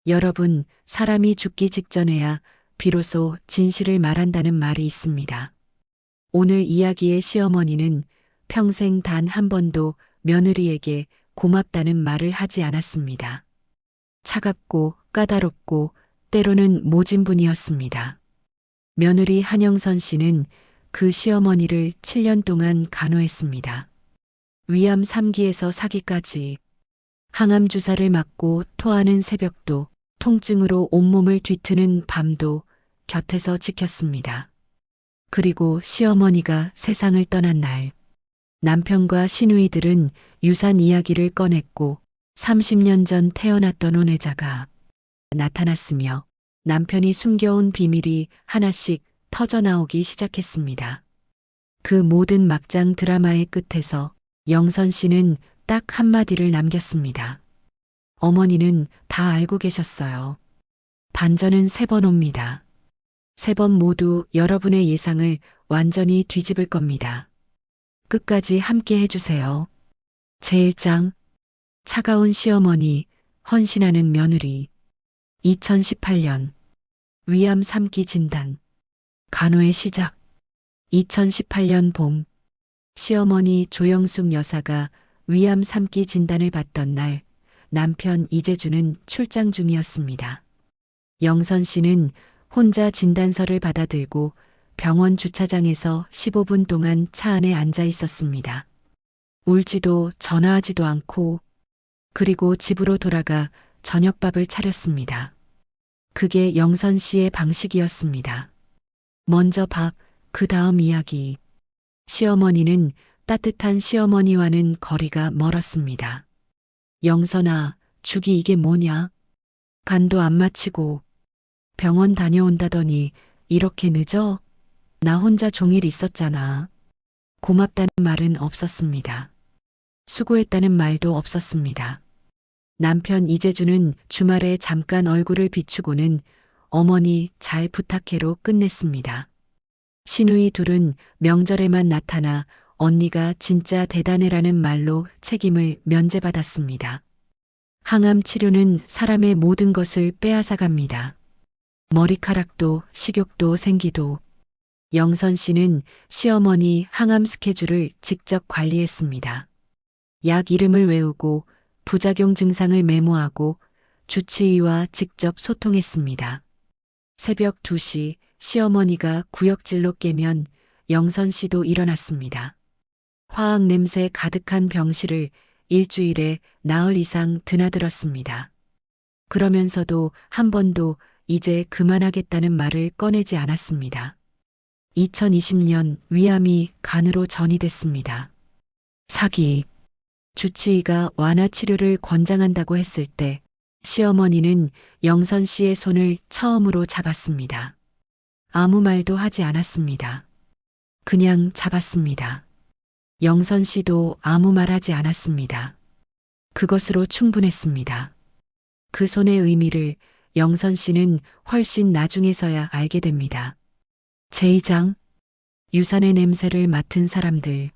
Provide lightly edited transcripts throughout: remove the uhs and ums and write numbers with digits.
여러분, 사람이 죽기 직전에야 비로소 진실을 말한다는 말이 있습니다. 오늘 이야기의 시어머니는 평생 단 한 번도 며느리에게 고맙다는 말을 하지 않았습니다. 차갑고 까다롭고 때로는 모진 분이었습니다. 며느리 한영선 씨는 그 시어머니를 7년 동안 간호했습니다. 위암 3기에서 사기까지 항암 주사를 맞고 토하는 새벽도 통증으로 온몸을 뒤트는 밤도 곁에서 지켰습니다. 그리고 시어머니가 세상을 떠난 날, 남편과 시누이들은 유산 이야기를 꺼냈고 30년 전 태어났던 혼외자가 나타났으며 남편이 숨겨온 비밀이 하나씩 터져나오기 시작했습니다. 그 모든 막장 드라마의 끝에서 영선 씨는 딱 한마디를 남겼습니다. 어머니는 다 알고 계셨어요. 반전은 3번 옵니다. 3번 모두 여러분의 예상을 완전히 뒤집을 겁니다. 끝까지 함께 해주세요. 제1장 차가운 시어머니, 헌신하는 며느리. 2018년 위암 3기 진단. 간호의 시작. 2018년 봄 시어머니 조영숙 여사가 위암 3기 진단을 받던 날 남편 이재주는 출장 중이었습니다. 영선 씨는 혼자 진단서를 받아들고 병원 주차장에서 15분 동안 차 안에 앉아 있었습니다. 울지도 전화하지도 않고 그리고 집으로 돌아가 저녁밥을 차렸습니다. 그게 영선 씨의 방식이었습니다. 먼저 밥, 그 다음 이야기. 시어머니는 따뜻한 시어머니와는 거리가 멀었습니다. 영선아, 죽이 이게 뭐냐? 간도 안 마치고 병원 다녀온다더니 이렇게 늦어? 나 혼자 종일 있었잖아. 고맙다는 말은 없었습니다. 수고했다는 말도 없었습니다. 남편 이재주는 주말에 잠깐 얼굴을 비추고는 어머니 잘 부탁해로 끝냈습니다. 시누이 둘은 명절에만 나타나 언니가 진짜 대단해라는 말로 책임을 면제받았습니다. 항암 치료는 사람의 모든 것을 빼앗아갑니다. 머리카락도 식욕도 생기도. 영선 씨는 시어머니 항암 스케줄을 직접 관리했습니다. 약 이름을 외우고 부작용 증상을 메모하고 주치의와 직접 소통했습니다. 새벽 2시 시어머니가 구역질로 깨면 영선 씨도 일어났습니다. 화학 냄새 가득한 병실을 일주일에 나흘 이상 드나들었습니다. 그러면서도 한 번도 이제 그만하겠다는 말을 꺼내지 않았습니다. 2020년 위암이 간으로 전이됐습니다. 사기. 주치의가 완화 치료를 권장한다고 했을 때 시어머니는 영선 씨의 손을 처음으로 잡았습니다. 아무 말도 하지 않았습니다. 그냥 잡았습니다. 영선 씨도 아무 말 하지 않았습니다. 그것으로 충분했습니다. 그 손의 의미를 영선 씨는 훨씬 나중에서야 알게 됩니다. 제2장 유산의 냄새를 맡은 사람들.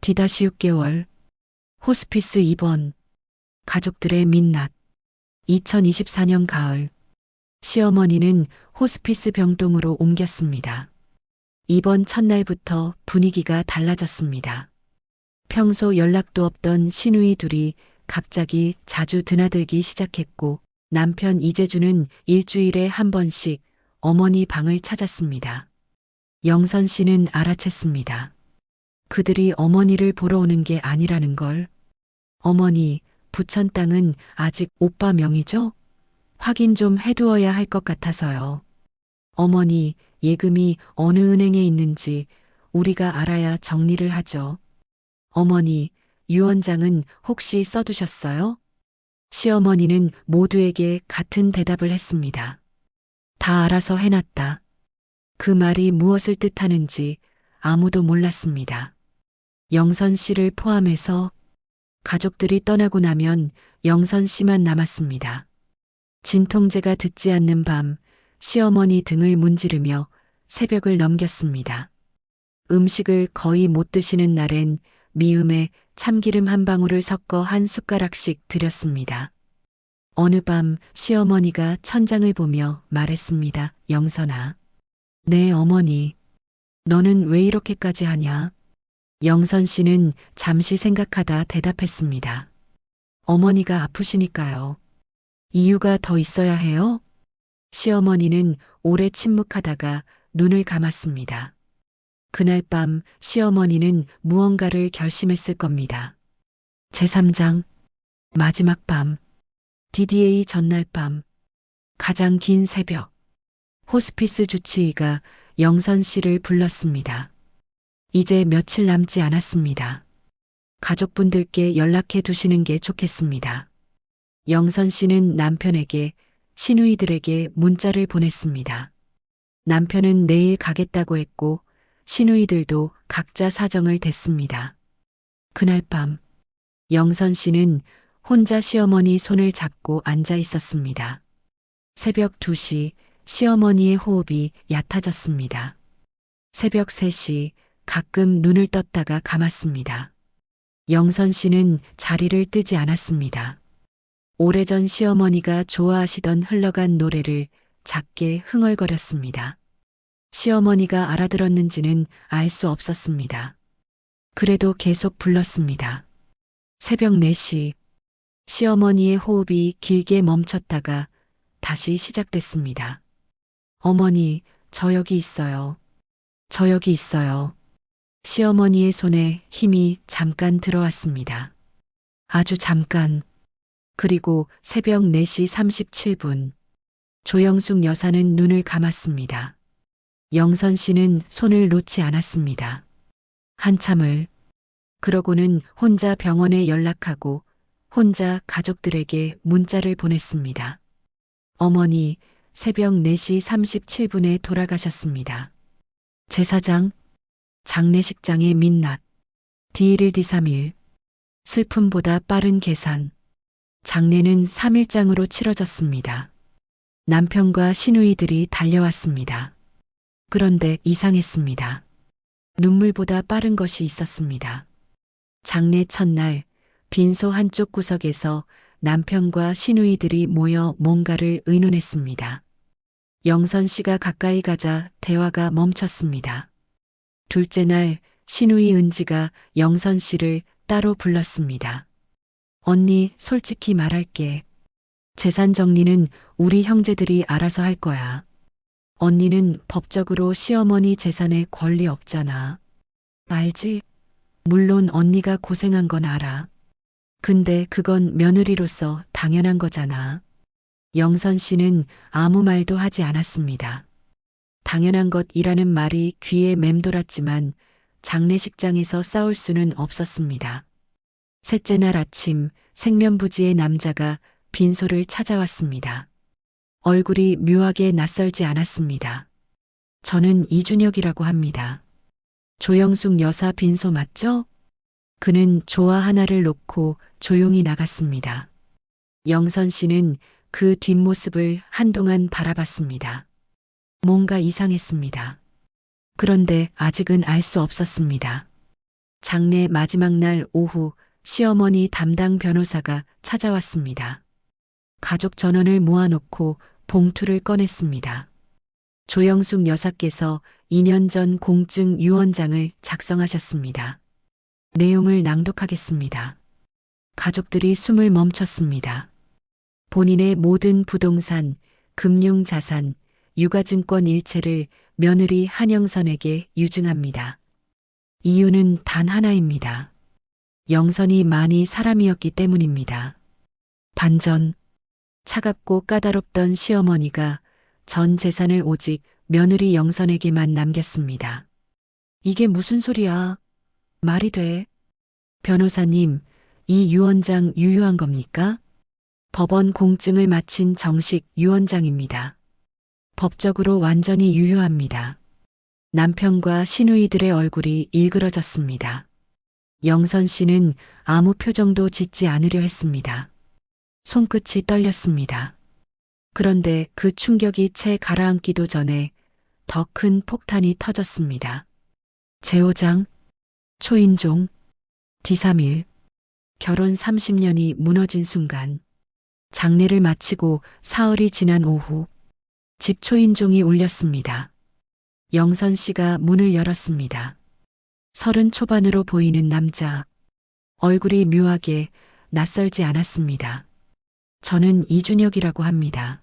D-6개월 호스피스 입원. 가족들의 민낯. 2024년 가을 시어머니는 호스피스 병동으로 옮겼습니다. 입원 첫날부터 분위기가 달라졌습니다. 평소 연락도 없던 시누이 둘이 갑자기 자주 드나들기 시작했고 남편 이재주는 일주일에 한 번씩 어머니 방을 찾았습니다. 영선 씨는 알아챘습니다. 그들이 어머니를 보러 오는 게 아니라는 걸. 어머니, 부천 땅은 아직 오빠 명의죠? 확인 좀 해두어야 할 것 같아서요. 어머니, 예금이 어느 은행에 있는지 우리가 알아야 정리를 하죠. 어머니, 유언장은 혹시 써두셨어요? 시어머니는 모두에게 같은 대답을 했습니다. 다 알아서 해놨다. 그 말이 무엇을 뜻하는지 아무도 몰랐습니다. 영선 씨를 포함해서 가족들이 떠나고 나면 영선 씨만 남았습니다. 진통제가 듣지 않는 밤 시어머니 등을 문지르며 새벽을 넘겼습니다. 음식을 거의 못 드시는 날엔 미음에 참기름 한 방울을 섞어 한 숟가락씩 드렸습니다. 어느 밤 시어머니가 천장을 보며 말했습니다. 영선아, 내 어머니, 너는 왜 이렇게까지 하냐? 영선 씨는 잠시 생각하다 대답했습니다. 어머니가 아프시니까요. 이유가 더 있어야 해요? 시어머니는 오래 침묵하다가 눈을 감았습니다. 그날 밤 시어머니는 무언가를 결심했을 겁니다. 제3장 마지막 밤 DDA 전날 밤 가장 긴 새벽 호스피스 주치의가 영선 씨를 불렀습니다. 이제 며칠 남지 않았습니다. 가족분들께 연락해 두시는 게 좋겠습니다. 영선 씨는 남편에게 시누이들에게 문자를 보냈습니다. 남편은 내일 가겠다고 했고 시누이들도 각자 사정을 댔습니다. 그날 밤 영선 씨는 혼자 시어머니 손을 잡고 앉아 있었습니다. 새벽 2시 시어머니의 호흡이 얕아졌습니다. 새벽 3시 가끔 눈을 떴다가 감았습니다. 영선 씨는 자리를 뜨지 않았습니다. 오래전 시어머니가 좋아하시던 흘러간 노래를 작게 흥얼거렸습니다. 시어머니가 알아들었는지는 알 수 없었습니다. 그래도 계속 불렀습니다. 새벽 4시 시어머니의 호흡이 길게 멈췄다가 다시 시작됐습니다. 어머니, 저 여기 있어요. 저 여기 있어요. 시어머니의 손에 힘이 잠깐 들어왔습니다. 아주 잠깐. 그리고 새벽 4시 37분. 조영숙 여사는 눈을 감았습니다. 영선 씨는 손을 놓지 않았습니다. 한참을. 그러고는 혼자 병원에 연락하고 혼자 가족들에게 문자를 보냈습니다. 어머니, 새벽 4시 37분에 돌아가셨습니다. 제사장, 장례식장의 민낯, D1일 D3일, 슬픔보다 빠른 계산, 장례는 3일장으로 치러졌습니다. 남편과 시누이들이 달려왔습니다. 그런데 이상했습니다. 눈물보다 빠른 것이 있었습니다. 장례 첫날 빈소 한쪽 구석에서 남편과 시누이들이 모여 뭔가를 의논했습니다. 영선 씨가 가까이 가자 대화가 멈췄습니다. 둘째 날 시누이 은지가 영선 씨를 따로 불렀습니다. 언니, 솔직히 말할게. 재산 정리는 우리 형제들이 알아서 할 거야. 언니는 법적으로 시어머니 재산에 권리 없잖아. 알지? 물론 언니가 고생한 건 알아. 근데 그건 며느리로서 당연한 거잖아. 영선 씨는 아무 말도 하지 않았습니다. 당연한 것이라는 말이 귀에 맴돌았지만 장례식장에서 싸울 수는 없었습니다. 셋째 날 아침 생면부지의 남자가 빈소를 찾아왔습니다. 얼굴이 묘하게 낯설지 않았습니다. 저는 이준혁이라고 합니다. 조영숙 여사 빈소 맞죠? 그는 조화 하나를 놓고 조용히 나갔습니다. 영선 씨는 그 뒷모습을 한동안 바라봤습니다. 뭔가 이상했습니다. 그런데 아직은 알 수 없었습니다. 장례 마지막 날 오후 시어머니 담당 변호사가 찾아왔습니다. 가족 전원을 모아놓고 봉투를 꺼냈습니다. 조영숙 여사께서 2년 전 공증 유언장을 작성하셨습니다. 내용을 낭독하겠습니다. 가족들이 숨을 멈췄습니다. 본인의 모든 부동산, 금융자산, 유가증권 일체를 며느리 한영선에게 유증합니다. 이유는 단 하나입니다. 영선이 많이 사람이었기 때문입니다. 반전, 차갑고 까다롭던 시어머니가 전 재산을 오직 며느리 영선에게만 남겼습니다. 이게 무슨 소리야? 말이 돼? 변호사님, 이 유언장 유효한 겁니까? 법원 공증을 마친 정식 유언장입니다. 법적으로 완전히 유효합니다. 남편과 시누이들의 얼굴이 일그러졌습니다. 영선 씨는 아무 표정도 짓지 않으려 했습니다. 손끝이 떨렸습니다. 그런데 그 충격이 채 가라앉기도 전에 더 큰 폭탄이 터졌습니다. 제5장, 초인종, D3일, 결혼 30년이 무너진 순간, 장례를 마치고 사흘이 지난 오후 집 초인종이 울렸습니다. 영선 씨가 문을 열었습니다. 30 초반으로 보이는 남자. 얼굴이 묘하게 낯설지 않았습니다. 저는 이준혁이라고 합니다.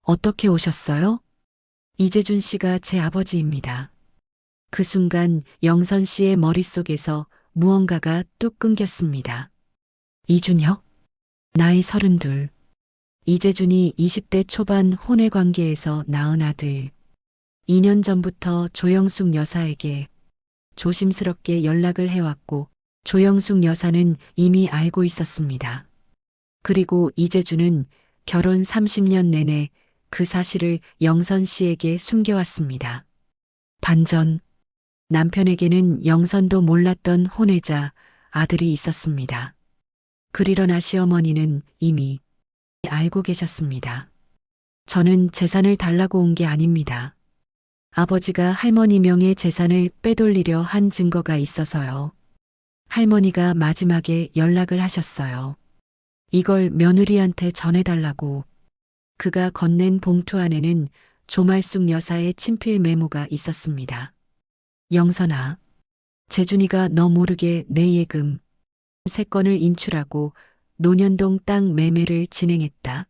어떻게 오셨어요? 이재준 씨가 제 아버지입니다. 그 순간 영선 씨의 머릿속에서 무언가가 뚝 끊겼습니다. 이준혁? 나이 32. 이재준이 20대 초반 혼외 관계에서 낳은 아들. 2년 전부터 조영숙 여사에게 조심스럽게 연락을 해왔고 조영숙 여사는 이미 알고 있었습니다. 그리고 이재준은 결혼 30년 내내 그 사실을 영선 씨에게 숨겨왔습니다. 반전, 남편에게는 영선도 몰랐던 혼외자 아들이 있었습니다. 그리려나 시어머니는 이미 알고 계셨습니다. 저는 재산을 달라고 온 게 아닙니다. 아버지가 할머니 명의 재산을 빼돌리려 한 증거가 있어서요. 할머니가 마지막에 연락을 하셨어요. 이걸 며느리한테 전해달라고. 그가 건넨 봉투 안에는 조말숙 여사의 친필 메모가 있었습니다. 영선아, 재준이가 너 모르게 내 예금 3건을 인출하고 논현동 땅 매매를 진행했다.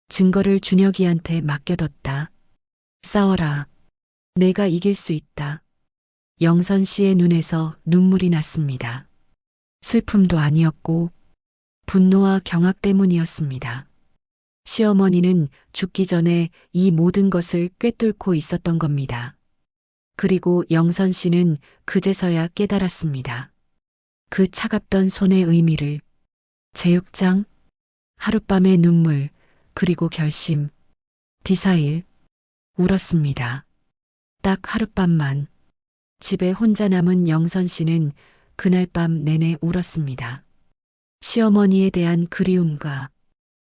증거를 준혁이한테 맡겨뒀다. 싸워라. 내가 이길 수 있다. 영선 씨의 눈에서 눈물이 났습니다. 슬픔도 아니었고 분노와 경악 때문이었습니다. 시어머니는 죽기 전에 이 모든 것을 꿰뚫고 있었던 겁니다. 그리고 영선 씨는 그제서야 깨달았습니다. 그 차갑던 손의 의미를. 제육장, 하룻밤의 눈물, 그리고 결심. 디사일, 울었습니다. 딱 하룻밤만. 집에 혼자 남은 영선 씨는 그날 밤 내내 울었습니다. 시어머니에 대한 그리움과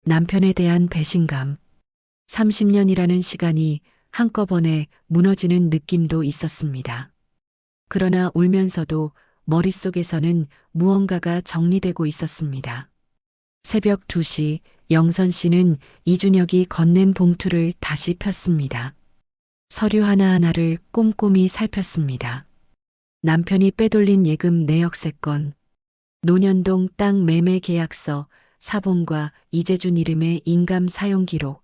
남편에 대한 배신감, 30년이라는 시간이 한꺼번에 무너지는 느낌도 있었습니다. 그러나 울면서도 머릿속에서는 무언가가 정리되고 있었습니다. 새벽 2시 영선 씨는 이준혁이 건넨 봉투를 다시 폈습니다. 서류 하나하나를 꼼꼼히 살폈습니다. 남편이 빼돌린 예금 내역 3건, 논현동 땅 매매 계약서, 사본과 이재준 이름의 인감 사용 기록,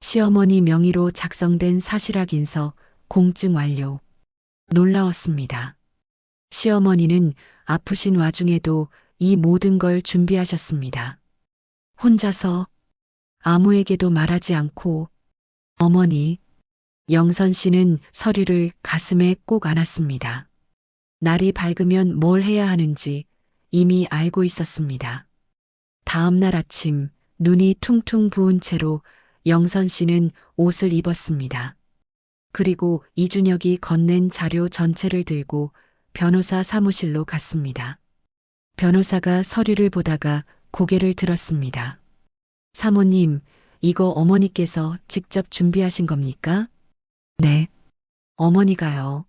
시어머니 명의로 작성된 사실확인서, 공증 완료. 놀라웠습니다. 시어머니는 아프신 와중에도 이 모든 걸 준비하셨습니다. 혼자서 아무에게도 말하지 않고. 어머니, 영선 씨는 서류를 가슴에 꼭 안았습니다. 날이 밝으면 뭘 해야 하는지 이미 알고 있었습니다. 다음 날 아침 눈이 퉁퉁 부은 채로 영선 씨는 옷을 입었습니다. 그리고 이준혁이 건넨 자료 전체를 들고 변호사 사무실로 갔습니다. 변호사가 서류를 보다가 고개를 들었습니다. 사모님, 이거 어머니께서 직접 준비하신 겁니까? 네. 어머니가요.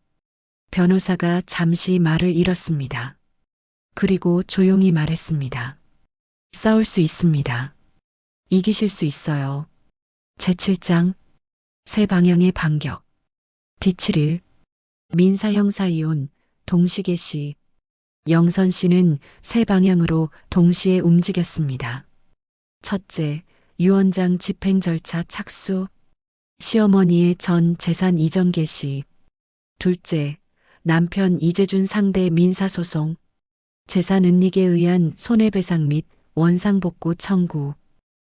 변호사가 잠시 말을 잃었습니다. 그리고 조용히 말했습니다. 싸울 수 있습니다. 이기실 수 있어요. 제7장, 세 방향의 반격. D7일, 민사형사이혼, 동시개시. 영선 씨는 세 방향으로 동시에 움직였습니다. 첫째, 유언장 집행 절차 착수. 시어머니의 전 재산 이전 개시. 둘째, 남편 이재준 상대 민사소송. 재산 은닉에 의한 손해배상 및 원상복구 청구.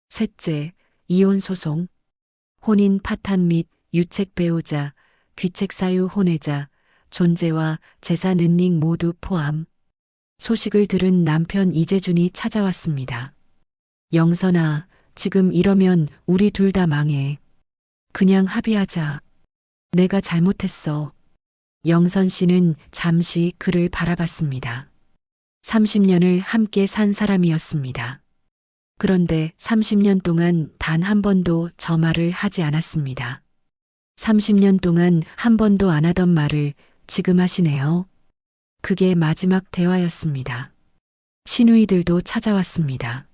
셋째, 이혼소송. 혼인 파탄 및 유책 배우자, 귀책 사유 혼외자, 존재와 재산 은닉 모두 포함. 소식을 들은 남편 이재준이 찾아왔습니다. 영선아, 지금 이러면 우리 둘 다 망해. 그냥 합의하자. 내가 잘못했어. 영선 씨는 잠시 그를 바라봤습니다. 30년을 함께 산 사람이었습니다. 그런데 30년 동안 단 한 번도 저 말을 하지 않았습니다. 30년 동안 한 번도 안 하던 말을 지금 하시네요. 그게 마지막 대화였습니다. 시누이들도 찾아왔습니다.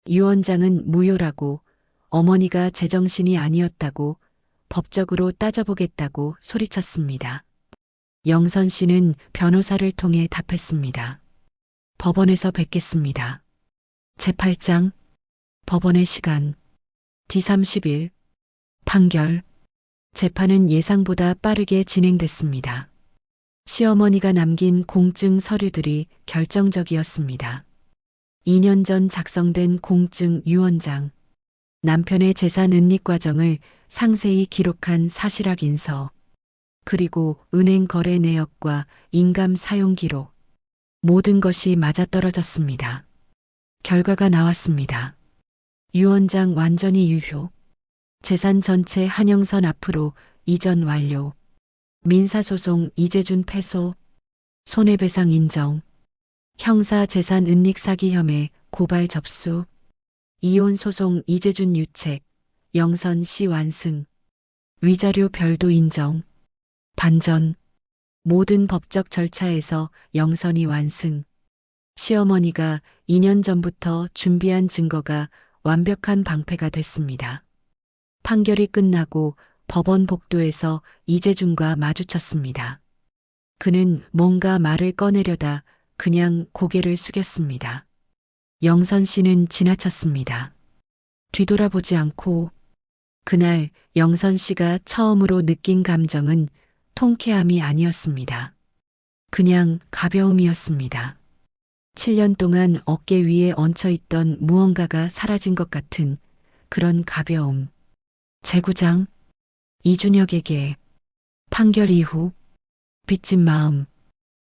유 원장은 무효라고, 어머니가 제정신이 아니었다고, 법적으로 따져보겠다고 소리쳤습니다. 영선 씨는 변호사를 통해 답했습니다. 법원에서 뵙겠습니다. 제8장 법원의 시간 D30일 판결. 재판은 예상보다 빠르게 진행됐습니다. 시어머니가 남긴 공증 서류들이 결정적이었습니다. 2년 전 작성된 공증 유언장, 남편의 재산 은닉 과정을 상세히 기록한 사실학 인서, 그리고 은행 거래 내역과 인감 사용 기록, 모든 것이 맞아떨어졌습니다. 결과가 나왔습니다. 유언장 완전히 유효. 재산 전체 한영선 앞으로 이전 완료. 민사소송 이재준 패소. 손해배상 인정. 형사 재산 은닉 사기 혐의 고발 접수. 이혼 소송 이재준 유책. 영선 씨 완승. 위자료 별도 인정. 반전. 모든 법적 절차에서 영선이 완승. 시어머니가 2년 전부터 준비한 증거가 완벽한 방패가 됐습니다. 판결이 끝나고 법원 복도에서 이재준과 마주쳤습니다. 그는 뭔가 말을 꺼내려다 그냥 고개를 숙였습니다. 영선 씨는 지나쳤습니다. 뒤돌아보지 않고. 그날 영선 씨가 처음으로 느낀 감정은 통쾌함이 아니었습니다. 그냥 가벼움이었습니다. 7년 동안 어깨 위에 얹혀있던 무언가가 사라진 것 같은 그런 가벼움. 재구장. 이준혁에게. 판결 이후. 빚진 마음.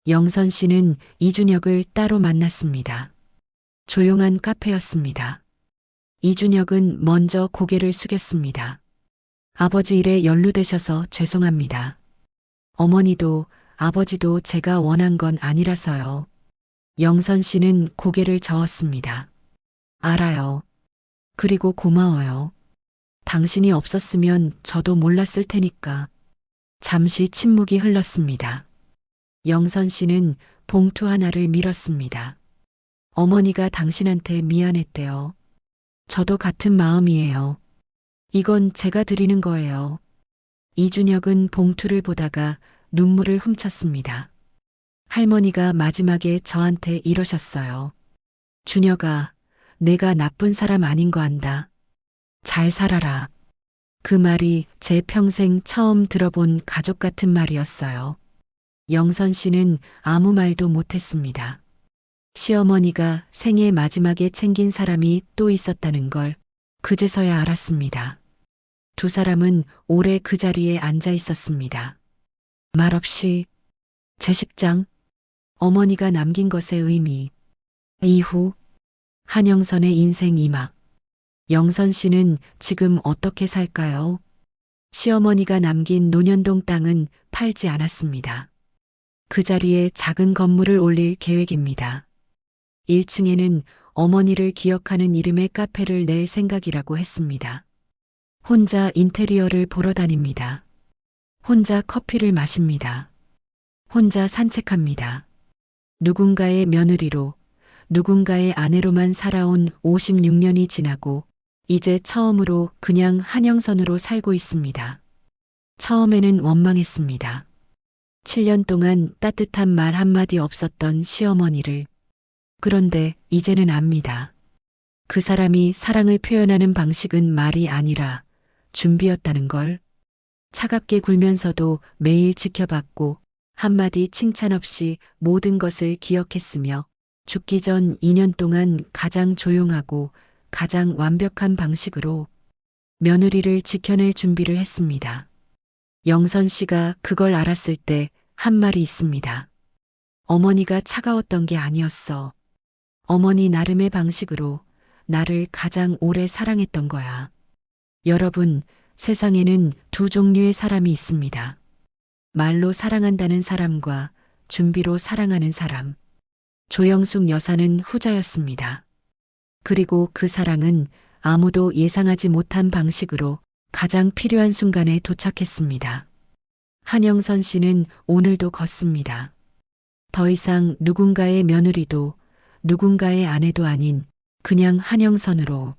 영선 씨는 이준혁을 따로 만났습니다. 조용한 카페였습니다. 이준혁은 먼저 고개를 숙였습니다. 아버지 일에 연루되셔서 죄송합니다. 어머니도 아버지도 제가 원한 건 아니라서요. 영선 씨는 고개를 저었습니다. 알아요. 그리고 고마워요. 당신이 없었으면 저도 몰랐을 테니까. 잠시 침묵이 흘렀습니다. 영선 씨는 봉투 하나를 밀었습니다. 어머니가 당신한테 미안했대요. 저도 같은 마음이에요. 이건 제가 드리는 거예요. 이준혁은 봉투를 보다가 눈물을 훔쳤습니다. 할머니가 마지막에 저한테 이러셨어요. 준혁아, 내가 나쁜 사람 아닌 거 안다. 잘 살아라. 그 말이 제 평생 처음 들어본 가족 같은 말이었어요. 영선 씨는 아무 말도 못했습니다. 시어머니가 생애 마지막에 챙긴 사람이 또 있었다는 걸 그제서야 알았습니다. 두 사람은 오래 그 자리에 앉아 있었습니다. 말없이. 제10장 어머니가 남긴 것의 의미. 이후. 한영선의 인생 2막. 영선 씨는 지금 어떻게 살까요? 시어머니가 남긴 논현동 땅은 팔지 않았습니다. 그 자리에 작은 건물을 올릴 계획입니다. 1층에는 어머니를 기억하는 이름의 카페를 낼 생각이라고 했습니다. 혼자 인테리어를 보러 다닙니다. 혼자 커피를 마십니다. 혼자 산책합니다. 누군가의 며느리로, 누군가의 아내로만 살아온 56년이 지나고 이제 처음으로 그냥 한영선으로 살고 있습니다. 처음에는 원망했습니다. 7년 동안 따뜻한 말 한마디 없었던 시어머니를. 그런데 이제는 압니다. 그 사람이 사랑을 표현하는 방식은 말이 아니라 준비였다는 걸. 차갑게 굴면서도 매일 지켜봤고 한마디 칭찬 없이 모든 것을 기억했으며 죽기 전 2년 동안 가장 조용하고 가장 완벽한 방식으로 며느리를 지켜낼 준비를 했습니다. 영선 씨가 그걸 알았을 때 한 말이 있습니다. 어머니가 차가웠던 게 아니었어. 어머니 나름의 방식으로 나를 가장 오래 사랑했던 거야. 여러분, 세상에는 두 종류의 사람이 있습니다. 말로 사랑한다는 사람과 준비로 사랑하는 사람. 조영숙 여사는 후자였습니다. 그리고 그 사랑은 아무도 예상하지 못한 방식으로 가장 필요한 순간에 도착했습니다. 한영선 씨는 오늘도 걷습니다. 더 이상 누군가의 며느리도 누군가의 아내도 아닌 그냥 한영선으로